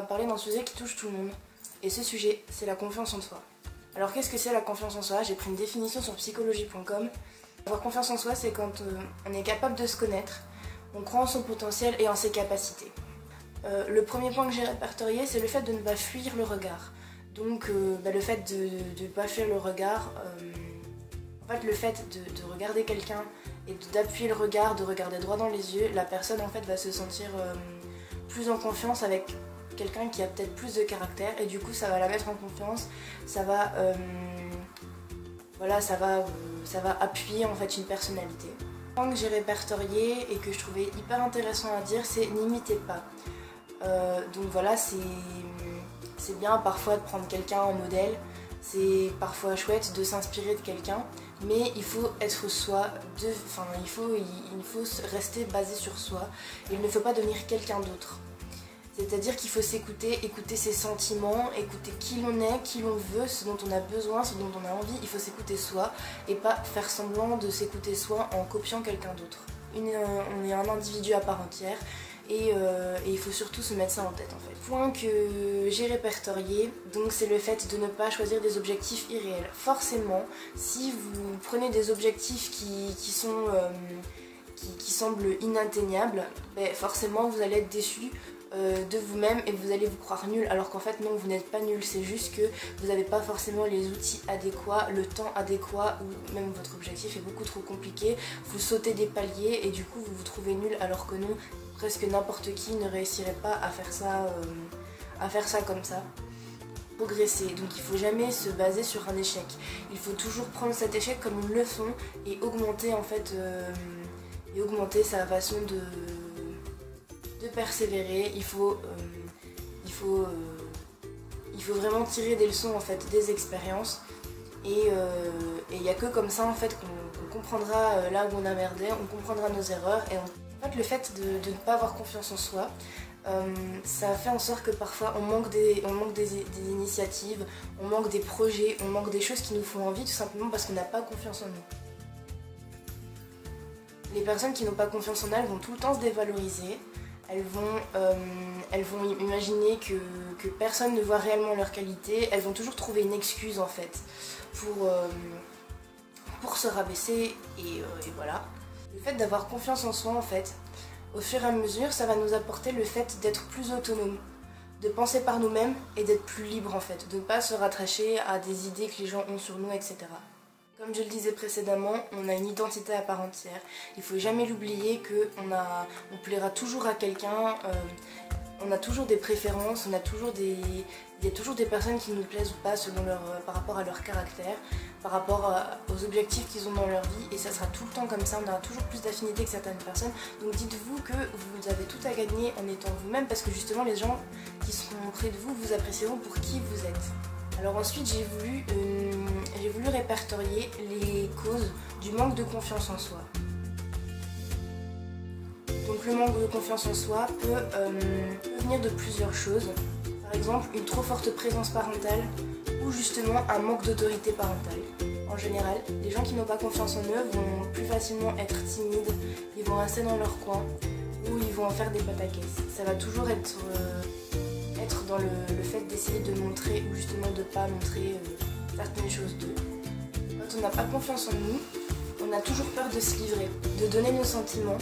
parler d'un sujet qui touche tout le monde. Et ce sujet, c'est la confiance en soi. Alors qu'est-ce que c'est la confiance en soi? J'ai pris une définition sur psychologie.com. Avoir confiance en soi, c'est quand on est capable de se connaître, on croit en son potentiel et en ses capacités. Le premier point que j'ai répertorié, c'est le fait de ne pas fuir le regard. Donc le fait de ne pas fuir le regard, en fait le fait de regarder quelqu'un et d'appuyer le regard, de regarder droit dans les yeux, la personne en fait va se sentir plus en confiance avec quelqu'un qui a peut-être plus de caractère et du coup ça va la mettre en confiance, ça va appuyer en fait une personnalité. Le point que j'ai répertorié et que je trouvais hyper intéressant à dire, c'est n'imitez pas. Donc voilà, c'est bien parfois de prendre quelqu'un en modèle, c'est parfois chouette de s'inspirer de quelqu'un, mais il faut être soi, il faut rester basé sur soi, il ne faut pas devenir quelqu'un d'autre. C'est-à-dire qu'il faut s'écouter, écouter ses sentiments, écouter qui l'on est, qui l'on veut, ce dont on a besoin, ce dont on a envie. Il faut s'écouter soi et pas faire semblant de s'écouter soi en copiant quelqu'un d'autre. On est un individu à part entière et il faut surtout se mettre ça en tête en fait. Point que j'ai répertorié, donc c'est le fait de ne pas choisir des objectifs irréels. Forcément, si vous prenez des objectifs qui semblent inatteignables, forcément vous allez être déçu de vous-même et vous allez vous croire nul, alors qu'en fait non, vous n'êtes pas nul, c'est juste que vous n'avez pas forcément les outils adéquats, le temps adéquat, ou même votre objectif est beaucoup trop compliqué, vous sautez des paliers et du coup vous vous trouvez nul, alors que non, presque n'importe qui ne réussirait pas à faire ça comme ça. Progresser, donc il faut jamais se baser sur un échec, il faut toujours prendre cet échec comme une leçon et augmenter en fait sa façon de persévérer. Il faut vraiment tirer des leçons en fait des expériences et il n'y a que comme ça en fait qu'on comprendra là où on a merdé, on comprendra nos erreurs et en fait le fait de ne pas avoir confiance en soi, ça fait en sorte que parfois on manque des initiatives, on manque des projets, on manque des choses qui nous font envie tout simplement parce qu'on n'a pas confiance en nous. Les personnes qui n'ont pas confiance en elles vont tout le temps se dévaloriser. Elles vont imaginer que personne ne voit réellement leur qualité, elles vont toujours trouver une excuse en fait pour se rabaisser et voilà. Le fait d'avoir confiance en soi en fait, au fur et à mesure, ça va nous apporter le fait d'être plus autonome, de penser par nous-mêmes et d'être plus libre en fait, de ne pas se rattacher à des idées que les gens ont sur nous, etc. Comme je le disais précédemment, on a une identité à part entière. Il ne faut jamais l'oublier qu'on plaira toujours à quelqu'un, on a toujours des préférences, il y a toujours des personnes qui nous plaisent ou pas par rapport à leur caractère, par rapport aux objectifs qu'ils ont dans leur vie, et ça sera tout le temps comme ça, on aura toujours plus d'affinité que certaines personnes. Donc dites-vous que vous avez tout à gagner en étant vous-même, parce que justement les gens qui seront près de vous vous apprécieront pour qui vous êtes. Alors ensuite j'ai voulu répertorier les causes du manque de confiance en soi. Donc le manque de confiance en soi peut venir de plusieurs choses. Par exemple, une trop forte présence parentale ou justement un manque d'autorité parentale. En général, les gens qui n'ont pas confiance en eux vont plus facilement être timides, ils vont rester dans leur coin ou ils vont en faire des pataquès. Ça va toujours être dans le fait d'essayer de montrer ou justement de ne pas montrer certaines choses d'eux. Quand on n'a pas confiance en nous, on a toujours peur de se livrer, de donner nos sentiments,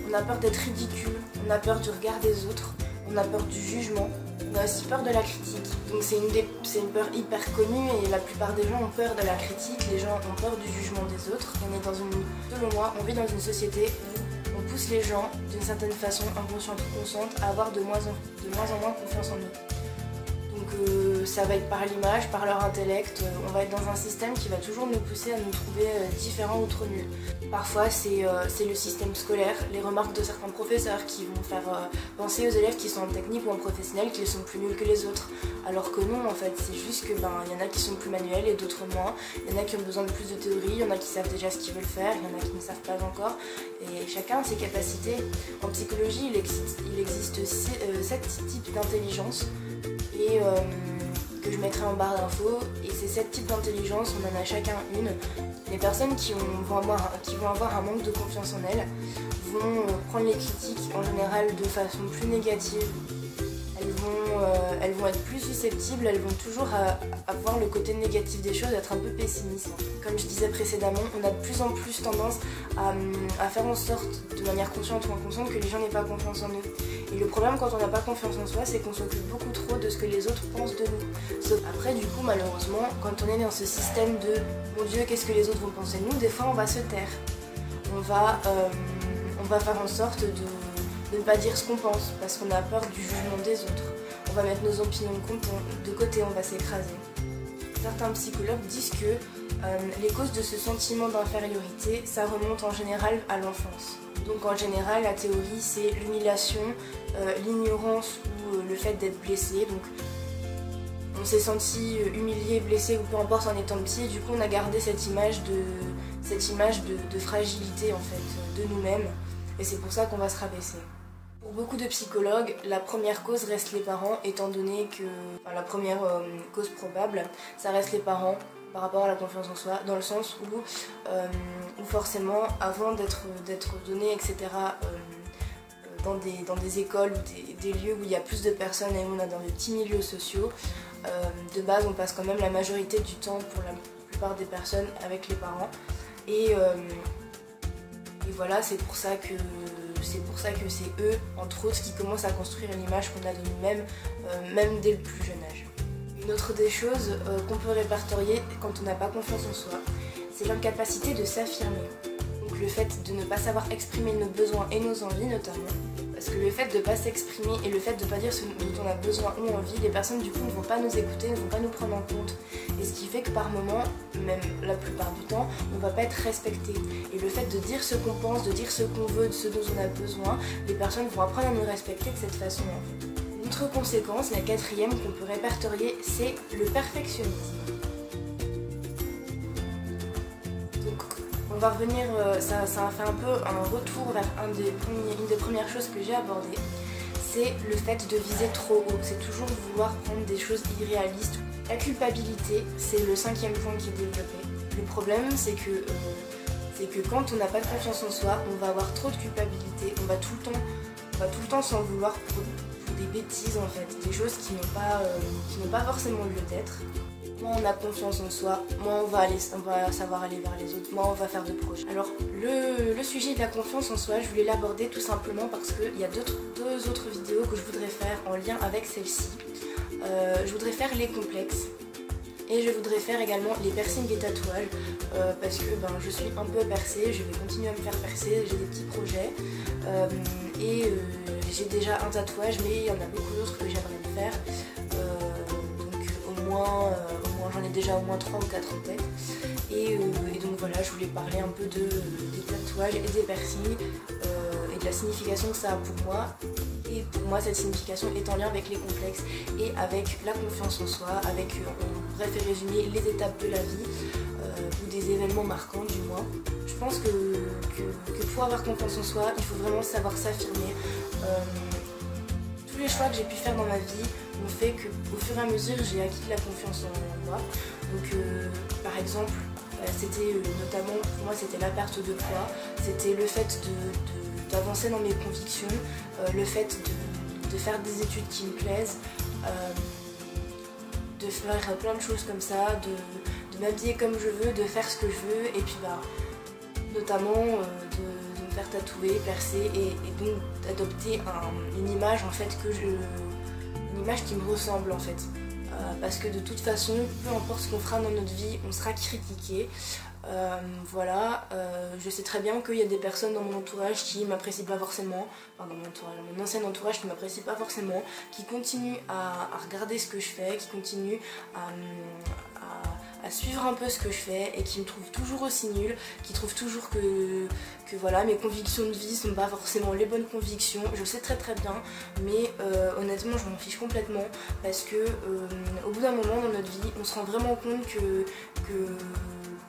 on a peur d'être ridicule, on a peur du regard des autres, on a peur du jugement, on a aussi peur de la critique. Donc c'est une peur hyper connue et la plupart des gens ont peur de la critique, les gens ont peur du jugement des autres. Selon moi, on vit dans une société où on pousse les gens, d'une certaine façon, inconsciente ou consciente, à avoir de moins en moins confiance en eux. Donc ça va être par l'image, par leur intellect, on va être dans un système qui va toujours nous pousser à nous trouver différents ou trop nuls. Parfois c'est le système scolaire, les remarques de certains professeurs qui vont faire penser aux élèves qui sont en technique ou en professionnel qu'ils sont plus nuls que les autres. Alors que non en fait, c'est juste que y en a qui sont plus manuels et d'autres moins, il y en a qui ont besoin de plus de théorie, il y en a qui savent déjà ce qu'ils veulent faire, il y en a qui ne savent pas encore. Et chacun a ses capacités. En psychologie, il existe 7 types d'intelligence et que je mettrai en barre d'infos, et ces 7 types d'intelligence, on en a chacun une. Les personnes qui vont avoir un manque de confiance en elles vont prendre les critiques en général de façon plus négative, elles vont elles vont être plus susceptibles, elles vont toujours avoir le côté négatif des choses, être un peu pessimistes. Comme je disais précédemment, on a de plus en plus tendance à faire en sorte, de manière consciente ou inconsciente, que les gens n'aient pas confiance en nous. Et le problème quand on n'a pas confiance en soi, c'est qu'on s'occupe beaucoup trop de ce que les autres pensent de nous. Sauf après, du coup, malheureusement, quand on est dans ce système de « mon Dieu, qu'est-ce que les autres vont penser de nous », des fois on va se taire. On va faire en sorte de ne pas dire ce qu'on pense, parce qu'on a peur du jugement des autres. On va mettre nos opinions de côté, on va s'écraser. Certains psychologues disent que les causes de ce sentiment d'infériorité, ça remonte en général à l'enfance. Donc en général, la théorie, c'est l'humiliation, l'ignorance ou le fait d'être blessé. Donc on s'est senti humilié, blessé ou peu importe en étant petit, et du coup on a gardé cette image de fragilité en fait, de nous-mêmes, et c'est pour ça qu'on va se rabaisser. Pour beaucoup de psychologues, la première cause reste les parents, étant donné que la première cause probable, ça reste les parents par rapport à la confiance en soi, dans le sens où forcément, avant d'être donné, etc., dans des écoles ou des lieux où il y a plus de personnes et où on est dans des petits milieux sociaux, de base on passe quand même la majorité du temps pour la plupart des personnes avec les parents. Et voilà, c'est pour ça que c'est eux, entre autres, qui commencent à construire l'image qu'on a de nous-mêmes, même dès le plus jeune âge. Une autre des choses qu'on peut répertorier quand on n'a pas confiance en soi, c'est l'incapacité de s'affirmer. Donc le fait de ne pas savoir exprimer nos besoins et nos envies notamment, parce que le fait de ne pas s'exprimer et le fait de ne pas dire ce dont on a besoin ou envie, les personnes du coup ne vont pas nous écouter, ne vont pas nous prendre en compte. Et ce qui fait que par moment, même la plupart du temps, on ne va pas être respecté. Et le fait de dire ce qu'on pense, de dire ce qu'on veut, de ce dont on a besoin, les personnes vont apprendre à nous respecter de cette façon en fait. Une autre conséquence, la quatrième qu'on peut répertorier, c'est le perfectionnisme. Donc on va revenir, ça a fait un peu un retour vers une des premières choses que j'ai abordées. C'est le fait de viser trop haut, c'est toujours vouloir prendre des choses irréalistes. La culpabilité, c'est le cinquième point qui est développé. Le problème, c'est que quand on n'a pas de confiance en soi, on va avoir trop de culpabilité, on va tout le temps s'en vouloir pour des bêtises en fait, des choses qui n'ont pas forcément lieu d'être. Moins on a confiance en soi, moins on va savoir aller vers les autres, moins on va faire de projets. Alors le sujet de la confiance en soi, je voulais l'aborder tout simplement parce qu'il y a deux autres vidéos que je voudrais faire en lien avec celle-ci. Je voudrais faire les complexes et je voudrais faire également les piercings et tatouages parce que je suis un peu percée, je vais continuer à me faire percer, j'ai des petits projets j'ai déjà un tatouage mais il y en a beaucoup d'autres que j'aimerais me faire, donc au moins j'en ai déjà au moins 3 ou 4 en tête et donc voilà, je voulais parler un peu des tatouages et des piercings et de la signification que ça a pour moi. Et pour moi, cette signification est en lien avec les complexes et avec la confiance en soi, avec, on pourrait faire résumer les étapes de la vie ou des événements marquants du moins. Je pense que pour avoir confiance en soi, il faut vraiment savoir s'affirmer. Tous les choix que j'ai pu faire dans ma vie ont fait qu'au fur et à mesure, j'ai acquis la confiance en moi. Donc, par exemple, c'était notamment, pour moi, c'était la perte de poids, c'était le fait d'avancer dans mes convictions, le fait de faire des études qui me plaisent, de faire plein de choses comme ça, de m'habiller comme je veux, de faire ce que je veux, et puis notamment de me faire tatouer, percer, et donc d'adopter une image en fait une image qui me ressemble en fait. Parce que de toute façon, peu importe ce qu'on fera dans notre vie, on sera critiqué. Voilà, je sais très bien qu'il y a des personnes dans mon entourage qui m'apprécient pas forcément, enfin dans mon ancien entourage qui m'apprécient pas forcément, qui continuent à regarder ce que je fais, qui continuent à suivre un peu ce que je fais et qui me trouvent toujours aussi nulle, qui trouvent toujours que voilà, mes convictions de vie sont pas forcément les bonnes convictions. Je sais très bien, mais honnêtement je m'en fiche complètement parce que au bout d'un moment dans notre vie, on se rend vraiment compte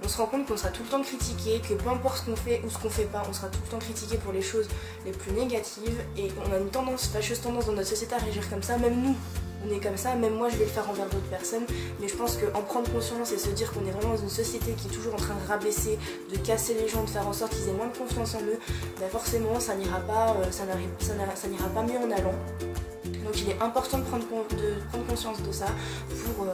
on se rend compte qu'on sera tout le temps critiqué, que peu importe ce qu'on fait ou ce qu'on fait pas, on sera tout le temps critiqué pour les choses les plus négatives et on a une fâcheuse tendance dans notre société à réagir comme ça, même nous. On est comme ça, même moi je vais le faire envers d'autres personnes, mais je pense qu'en prendre conscience et se dire qu'on est vraiment dans une société qui est toujours en train de rabaisser, de casser les gens, de faire en sorte qu'ils aient moins de confiance en eux, forcément ça n'ira pas mieux en allant. Donc il est important de prendre conscience de ça pour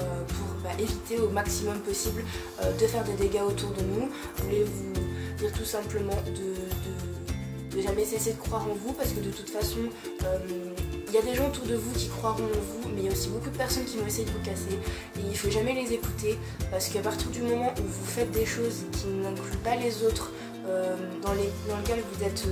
éviter au maximum possible de faire des dégâts autour de nous. Je voulais vous dire tout simplement de jamais cesser de croire en vous, parce que de toute façon il y a des gens autour de vous qui croiront en vous, mais il y a aussi beaucoup de personnes qui vont essayer de vous casser, et il ne faut jamais les écouter, parce qu'à partir du moment où vous faites des choses qui n'incluent pas les autres, dans lesquelles vous êtes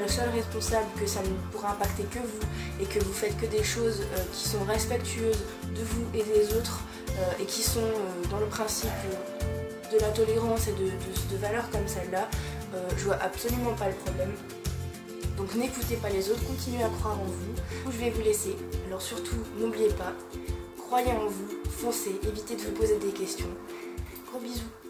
le seul responsable, que ça ne pourra impacter que vous, et que vous faites que des choses qui sont respectueuses de vous et des autres, et qui sont dans le principe de la tolérance et de valeurs comme celle-là, je vois absolument pas le problème. Donc n'écoutez pas les autres, continuez à croire en vous. Je vais vous laisser, alors surtout n'oubliez pas, croyez en vous, foncez, évitez de vous poser des questions. Gros bisous.